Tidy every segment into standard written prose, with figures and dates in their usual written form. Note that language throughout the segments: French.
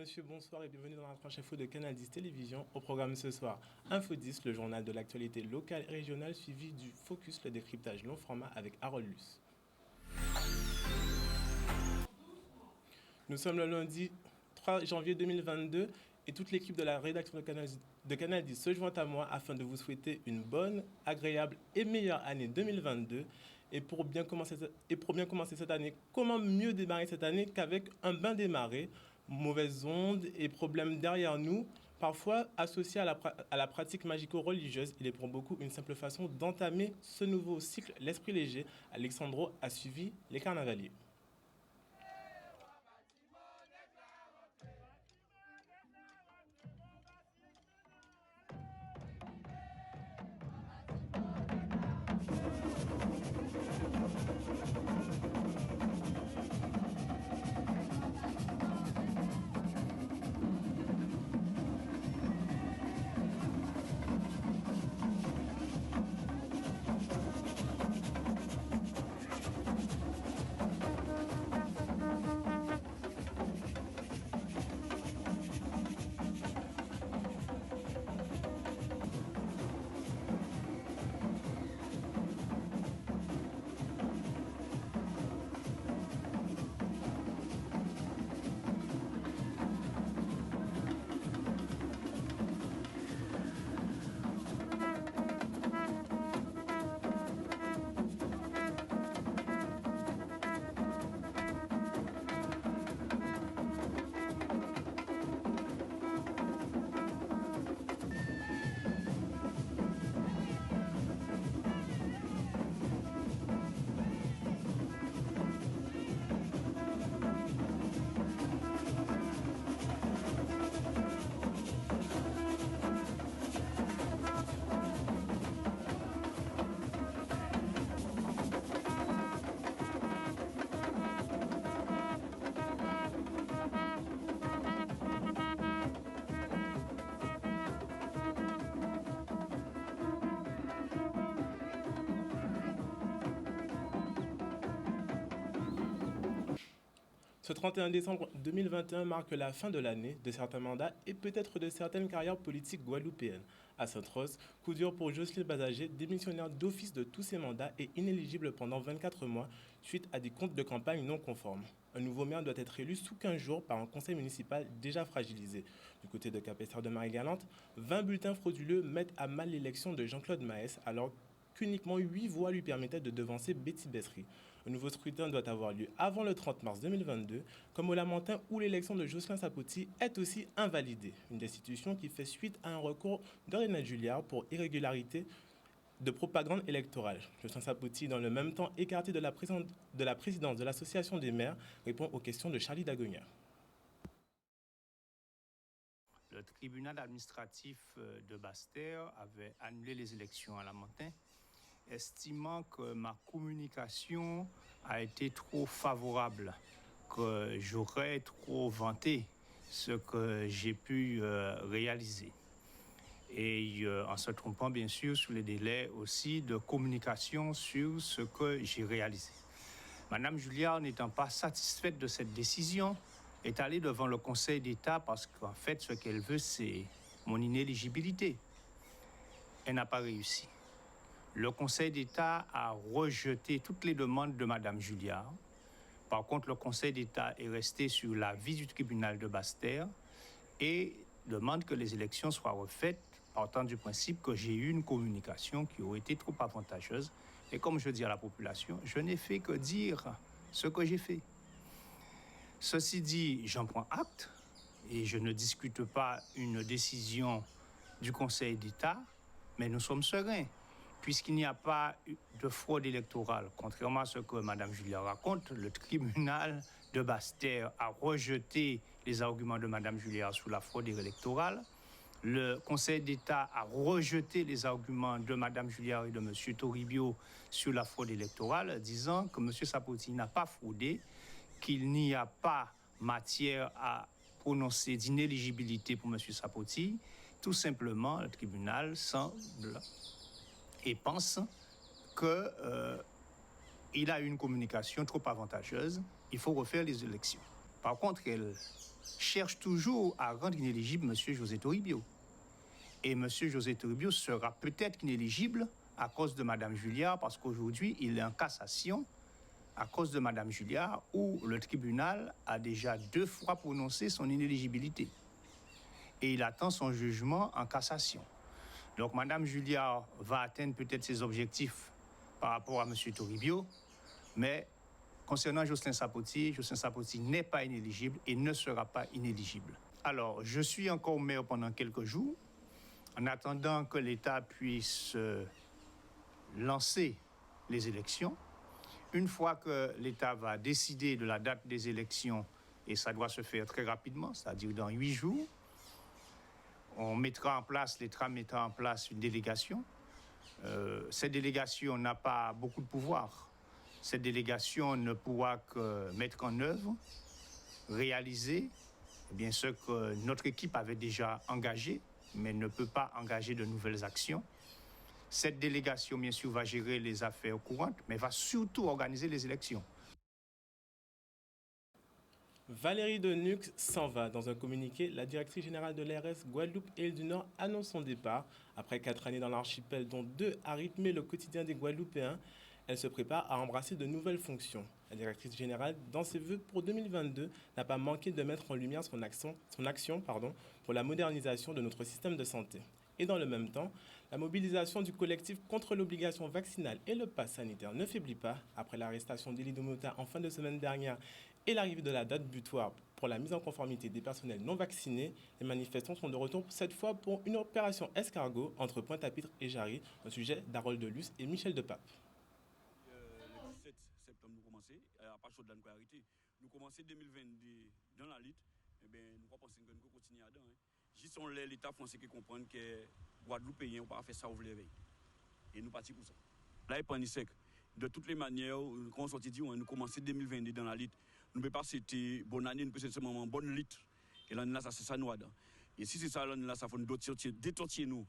messieurs, bonsoir et bienvenue dans la tranche info de Canal 10 Télévision. Au programme ce soir, Info 10, le journal de l'actualité locale et régionale, suivi du Focus, le décryptage long format avec Harold Luce. Nous sommes le lundi 3 janvier 2022 et toute l'équipe de la rédaction de Canal 10 se joint à moi afin de vous souhaiter une bonne, agréable et meilleure année 2022. Et pour bien commencer cette année, comment mieux démarrer cette année qu'avec un bain démarré, mauvaises ondes et problèmes derrière nous, parfois associés à la pratique magico-religieuse. Il est pour beaucoup une simple façon d'entamer ce nouveau cycle, l'esprit léger. Alexandro a suivi les carnavaliers. Ce 31 décembre 2021 marque la fin de l'année de certains mandats et peut-être de certaines carrières politiques guadeloupéennes. À Sainte-Rose, coup dur pour Jocelyne Bazager, démissionnaire d'office de tous ses mandats et inéligible pendant 24 mois suite à des comptes de campagne non conformes. Un nouveau maire doit être élu sous 15 jours par un conseil municipal déjà fragilisé. Du côté de Capesterre de Marie-Galante, 20 bulletins frauduleux mettent à mal l'élection de Jean-Claude Maes alors qu'uniquement 8 voix lui permettaient de devancer Betty Bessery. Un nouveau scrutin doit avoir lieu avant le 30 mars 2022, comme au Lamentin où l'élection de Jocelyn Sapoti est aussi invalidée. Une destitution qui fait suite à un recours de René Julliard pour irrégularité de propagande électorale. Jocelyn Sapoti, dans le même temps écarté de la présidence de l'association des maires, répond aux questions de Charlie Dagonia. Le tribunal administratif de Basse-Terre avait annulé les élections à Lamentin, estimant que ma communication a été trop favorable, que j'aurais trop vanté ce que j'ai pu réaliser. Et en se trompant bien sûr sur les délais aussi de communication sur ce que j'ai réalisé. Madame Julliard, n'étant pas satisfaite de cette décision, est allée devant le Conseil d'État parce qu'en fait, ce qu'elle veut, c'est mon inéligibilité. Elle n'a pas réussi. Le Conseil d'État a rejeté toutes les demandes de Madame Julliard. Par contre, le Conseil d'État est resté sur l'avis du tribunal de Basse-Terre et demande que les élections soient refaites partant du principe que j'ai eu une communication qui aurait été trop avantageuse. Et comme je dis à la population, je n'ai fait que dire ce que j'ai fait. Ceci dit, j'en prends acte et je ne discute pas une décision du Conseil d'État, mais nous sommes sereins. Puisqu'il n'y a pas de fraude électorale, contrairement à ce que Mme Julliard raconte, le tribunal de Basse-Terre a rejeté les arguments de Mme Julliard sur la fraude électorale. Le Conseil d'État a rejeté les arguments de Mme Julliard et de M. Toribio sur la fraude électorale, disant que M. Sapoti n'a pas fraudé, qu'il n'y a pas matière à prononcer d'inéligibilité pour M. Sapoti. Tout simplement, le tribunal semble et pense qu'il a eu une communication trop avantageuse. Il faut refaire les élections. Par contre, elle cherche toujours à rendre inéligible M. José Toribio. Et M. José Toribio sera peut-être inéligible à cause de Mme Julliard, parce qu'aujourd'hui, il est en cassation à cause de Mme Julliard, où le tribunal a déjà 2 fois prononcé son inéligibilité. Et il attend son jugement en cassation. Donc Mme Julliard va atteindre peut-être ses objectifs par rapport à M. Toribio, mais concernant Jocelyn Sapoti n'est pas inéligible et ne sera pas inéligible. Alors, je suis encore maire pendant quelques jours, en attendant que l'État puisse lancer les élections. Une fois que l'État va décider de la date des élections, et ça doit se faire très rapidement, c'est-à-dire dans 8 jours, l'État mettra en place une délégation. Cette délégation n'a pas beaucoup de pouvoir. Cette délégation ne pourra que mettre en œuvre, réaliser ce que notre équipe avait déjà engagé, mais ne peut pas engager de nouvelles actions. Cette délégation, bien sûr, va gérer les affaires courantes, mais va surtout organiser les élections. Valérie Denuc s'en va. Dans un communiqué, la directrice générale de l'ARS Guadeloupe et Île du Nord annonce son départ. Après 4 années dans l'archipel, dont 2 à rythmer le quotidien des Guadeloupéens, elle se prépare à embrasser de nouvelles fonctions. La directrice générale, dans ses vœux pour 2022, n'a pas manqué de mettre en lumière son action pour la modernisation de notre système de santé. Et dans le même temps, la mobilisation du collectif contre l'obligation vaccinale et le pass sanitaire ne faiblit pas. Après l'arrestation d'Élie Domota en fin de semaine dernière et l'arrivée de la date butoir pour la mise en conformité des personnels non vaccinés, les manifestants sont de retour cette fois pour une opération escargot entre Pointe-à-Pitre et Jarry, un sujet d'Harold Delus et Michel Depape. Le 17 septembre, nous commençons, à partir de là, nous arrêté. Nous commençons 2022 dans la lutte, nous pensons que nous continuons à dedans. Juste l'État français qui comprend que Guadeloupéens n'ont pas fait ça au veille. Et nous partons pour ça. Là, il prend sec. De toutes les manières, quand on sortit, nous commençons 2022 dans la lutte. Nous ne pouvons pas c'était bonne année, nous pouvons seulement bonne lutte. Et là, ça, c'est ça nous dedans. Et si c'est ça, là, ça faut nous détortiller nous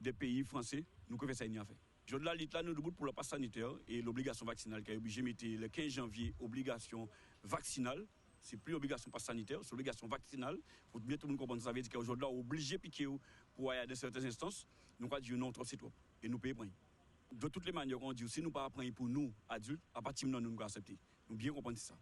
des pays français, nous pouvons faire ça, il n'y a fait. Je de la lutte là, nous debout pour le pass sanitaire et l'obligation vaccinale qui est obligé de mettre le 15 janvier, obligation vaccinale. C'est plus obligation pass sanitaire, c'est obligation vaccinale. Il faut bien tout le monde comprendre ça. Ça veut dire qu'aujourd'hui, on est obligé de piquer pour aller à certaines instances. Nous allons dire non, trop c'est trop. Et nous payons. De toutes les manières, on dit si nous ne pas prendre pour nous, adultes, à partir de maintenant, nous allons accepter. Nous bien comprendre ça.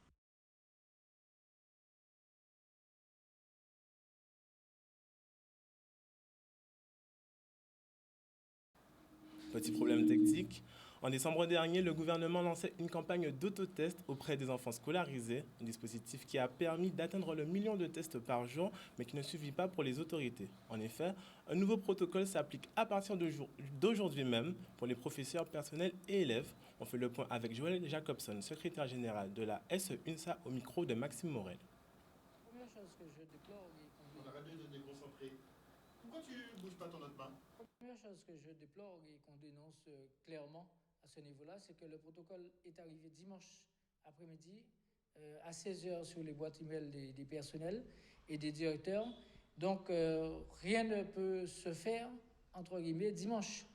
Petit problème technique. En décembre dernier, le gouvernement lançait une campagne d'autotest auprès des enfants scolarisés, un dispositif qui a permis d'atteindre le 1 million de tests par jour, mais qui ne suffit pas pour les autorités. En effet, un nouveau protocole s'applique à partir d'aujourd'hui même pour les professeurs, personnels et élèves. On fait le point avec Joël Jacobson, secrétaire général de la SE-UNSA au micro de Maxime Morel. Première chose que je déplore, on arrête de te déconcentrer. Pourquoi tu ne bouges pas ton autre main? La première chose que je déplore et qu'on dénonce clairement à ce niveau-là, c'est que le protocole est arrivé dimanche après-midi à 16h sur les boîtes email des personnels et des directeurs. Donc rien ne peut se faire, entre guillemets, dimanche.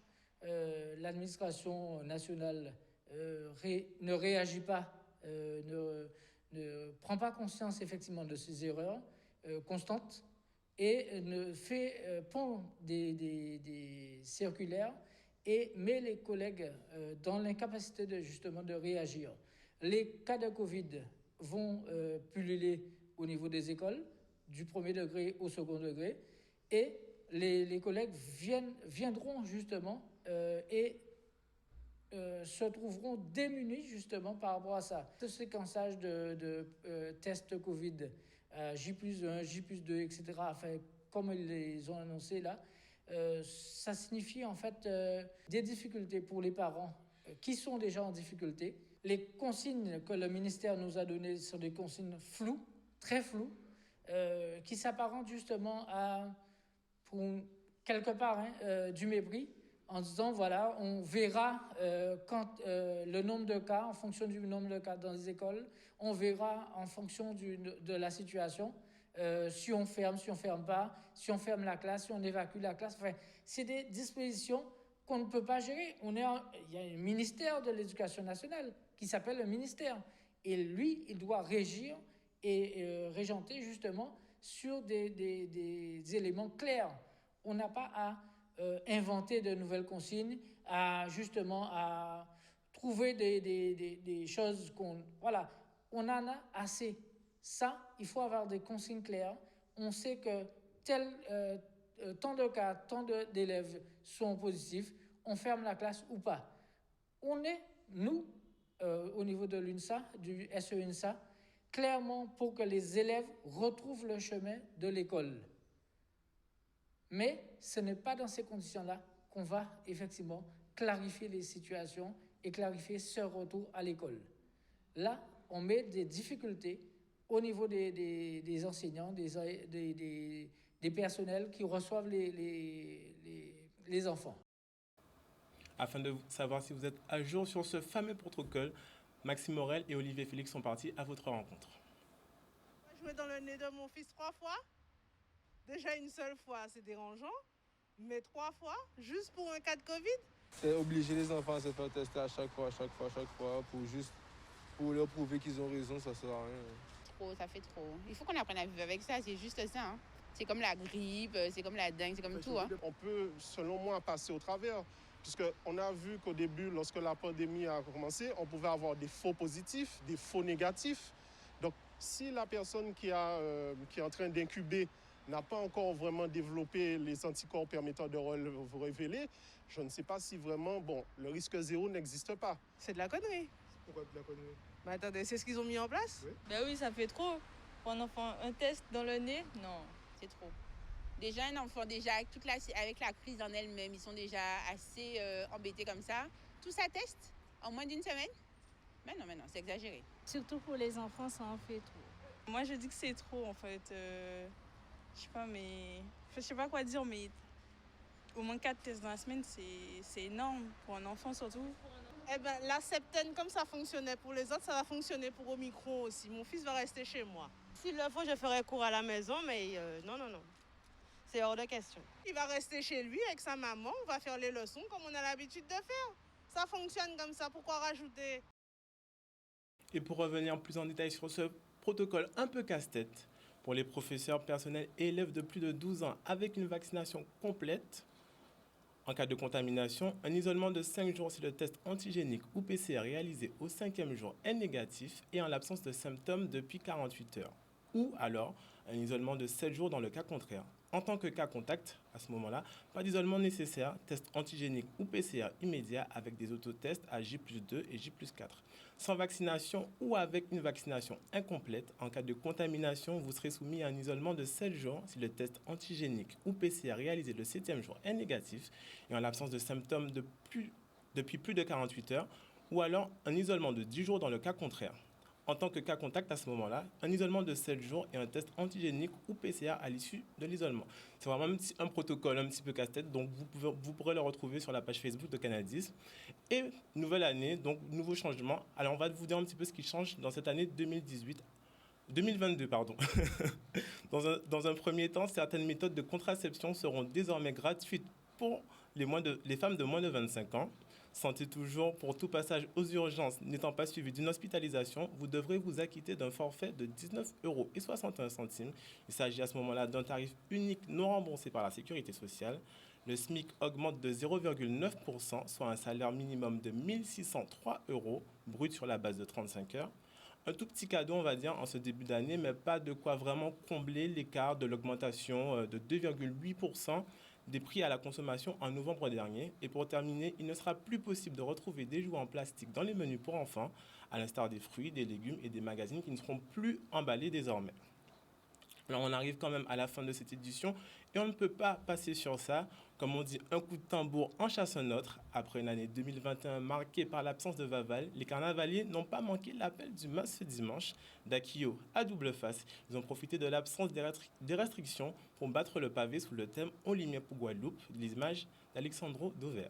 L'administration nationale ne réagit pas, ne prend pas conscience effectivement de ces erreurs constantes et ne fait pond des circulaires et met les collègues dans l'incapacité de réagir. Les cas de Covid vont pulluler au niveau des écoles, du premier degré au second degré, et les collègues viendront justement et se trouveront démunis justement par rapport à ça. Ce séquençage de tests Covid, J+1, J+2, etc., enfin, comme ils les ont annoncé là, ça signifie en fait des difficultés pour les parents qui sont déjà en difficulté. Les consignes que le ministère nous a données sont des consignes floues, très floues, qui s'apparentent justement à, pour quelque part, du mépris, en disant voilà, on verra quand le nombre de cas, en fonction du nombre de cas dans les écoles, on verra en fonction de la situation. Si on ferme, si on ferme pas, si on ferme la classe, si on évacue la classe. Enfin, c'est des dispositions qu'on ne peut pas gérer. Il y a un ministère de l'Éducation nationale qui s'appelle le ministère. Et lui, il doit régir et régenter justement sur des éléments clairs. On n'a pas à inventer de nouvelles consignes, à trouver des choses qu'on... Voilà, on en a assez. Ça, il faut avoir des consignes claires. On sait que tant de cas, tant d'élèves sont positifs, on ferme la classe ou pas. On est, nous, au niveau de l'UNSA, du SEUNSA, clairement pour que les élèves retrouvent le chemin de l'école. Mais ce n'est pas dans ces conditions-là qu'on va effectivement clarifier les situations et clarifier ce retour à l'école. Là, on met des difficultés au niveau des enseignants, des personnels qui reçoivent les enfants. Afin de savoir si vous êtes à jour sur ce fameux protocole, Maxime Morel et Olivier Félix sont partis à votre rencontre. J'ai joué dans le nez de mon fils 3 fois. Déjà une seule fois, c'est dérangeant. Mais 3 fois, juste pour un cas de Covid. C'est obliger les enfants à se faire tester à chaque fois, pour leur prouver qu'ils ont raison, ça sert à rien. Trop, ça fait trop. Il faut qu'on apprenne à vivre avec ça, c'est juste ça. Hein. C'est comme la grippe, c'est comme la dengue, c'est comme tout. Hein. On peut, selon moi, passer au travers. Puisqu'on a vu qu'au début, lorsque la pandémie a commencé, on pouvait avoir des faux positifs, des faux négatifs. Donc, si la personne qui est en train d'incuber n'a pas encore vraiment développé les anticorps permettant de vous révéler, je ne sais pas si vraiment, le risque zéro n'existe pas. C'est de la connerie. Pourquoi de la connerie? Mais attendez, c'est ce qu'ils ont mis en place? Oui. Ben oui, ça fait trop. Pour un enfant, un test dans le nez, non. C'est trop. Déjà, un enfant, avec la crise en elle-même, ils sont déjà assez embêtés comme ça. Tout ça teste en moins d'une semaine? Mais non, c'est exagéré. Surtout pour les enfants, ça en fait trop. Moi, je dis que c'est trop, en fait. Je sais pas quoi dire, mais au moins 4 tests dans la semaine, c'est énorme pour un enfant surtout. Eh bien, la septaine, comme ça fonctionnait pour les autres, ça va fonctionner pour Omicron aussi. Mon fils va rester chez moi. S'il le faut, je ferai cours à la maison, mais non. C'est hors de question. Il va rester chez lui avec sa maman, on va faire les leçons comme on a l'habitude de faire. Ça fonctionne comme ça, pourquoi rajouter? Et pour revenir plus en détail sur ce protocole un peu casse-tête, pour les professeurs, personnels et élèves de plus de 12 ans avec une vaccination complète, en cas de contamination, un isolement de 5 jours si le test antigénique ou PCR réalisé au 5e jour est négatif et en l'absence de symptômes depuis 48 heures. Ou alors, un isolement de 7 jours dans le cas contraire. En tant que cas contact, à ce moment-là, pas d'isolement nécessaire, test antigénique ou PCR immédiat avec des autotests à J+2 et J+4. Sans vaccination ou avec une vaccination incomplète, en cas de contamination, vous serez soumis à un isolement de 7 jours si le test antigénique ou PCR réalisé le 7e jour est négatif et en l'absence de symptômes depuis plus de 48 heures, ou alors un isolement de 10 jours dans le cas contraire. En tant que cas contact à ce moment-là, un isolement de 7 jours et un test antigénique ou PCR à l'issue de l'isolement. C'est vraiment un protocole un petit peu casse-tête, donc vous pourrez le retrouver sur la page Facebook de Canadis. Et nouvelle année, donc nouveau changement. Alors on va vous dire un petit peu ce qui change dans cette année 2022. Dans un premier temps, certaines méthodes de contraception seront désormais gratuites pour les femmes de moins de 25 ans. Sentez toujours, pour tout passage aux urgences n'étant pas suivi d'une hospitalisation, vous devrez vous acquitter d'un forfait de 19,61 €. Il s'agit à ce moment-là d'un tarif unique non remboursé par la Sécurité sociale. Le SMIC augmente de 0,9%, soit un salaire minimum de 1 603 € brut sur la base de 35 heures. Un tout petit cadeau, on va dire, en ce début d'année, mais pas de quoi vraiment combler l'écart de l'augmentation de 2,8% des prix à la consommation en novembre dernier. Et pour terminer, il ne sera plus possible de retrouver des jouets en plastique dans les menus pour enfants, à l'instar des fruits, des légumes et des magazines qui ne seront plus emballés désormais. Alors on arrive quand même à la fin de cette édition et on ne peut pas passer sur ça. Comme on dit, un coup de tambour en chasse un autre. Après une année 2021 marquée par l'absence de Vaval, les carnavaliers n'ont pas manqué l'appel du MAS ce dimanche. D'Akio à double face, ils ont profité de l'absence des restrictions pour battre le pavé sous le thème On lumière pour Guadeloupe, l'image d'Alexandro Dover.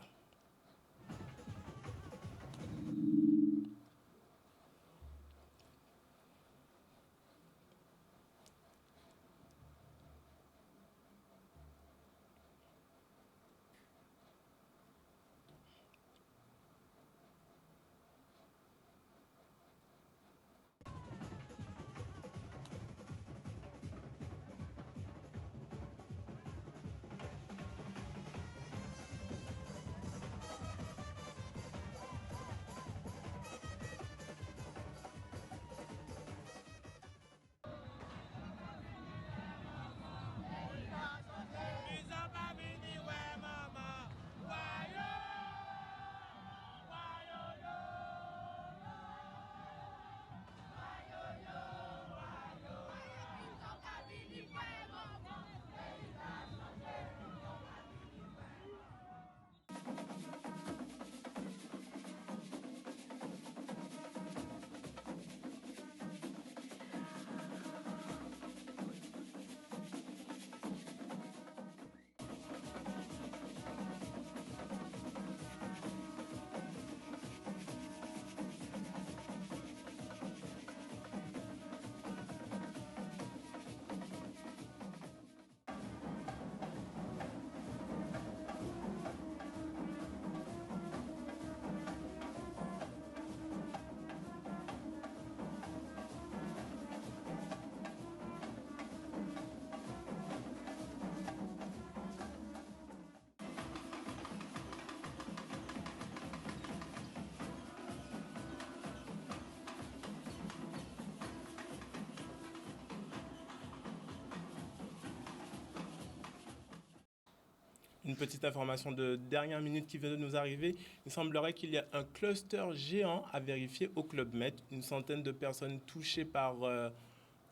Une petite information de dernière minute qui vient de nous arriver. Il semblerait qu'il y a un cluster géant à vérifier au Club Med. Une centaine de personnes touchées par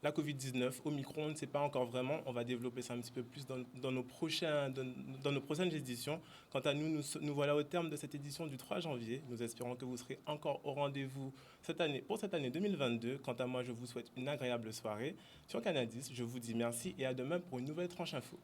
la Covid-19. Omicron, on ne sait pas encore vraiment. On va développer ça un petit peu plus dans nos prochaines éditions. Quant à nous, nous voilà au terme de cette édition du 3 janvier. Nous espérons que vous serez encore au rendez-vous pour cette année 2022. Quant à moi, je vous souhaite une agréable soirée. Sur Canadis, je vous dis merci et à demain pour une nouvelle tranche info.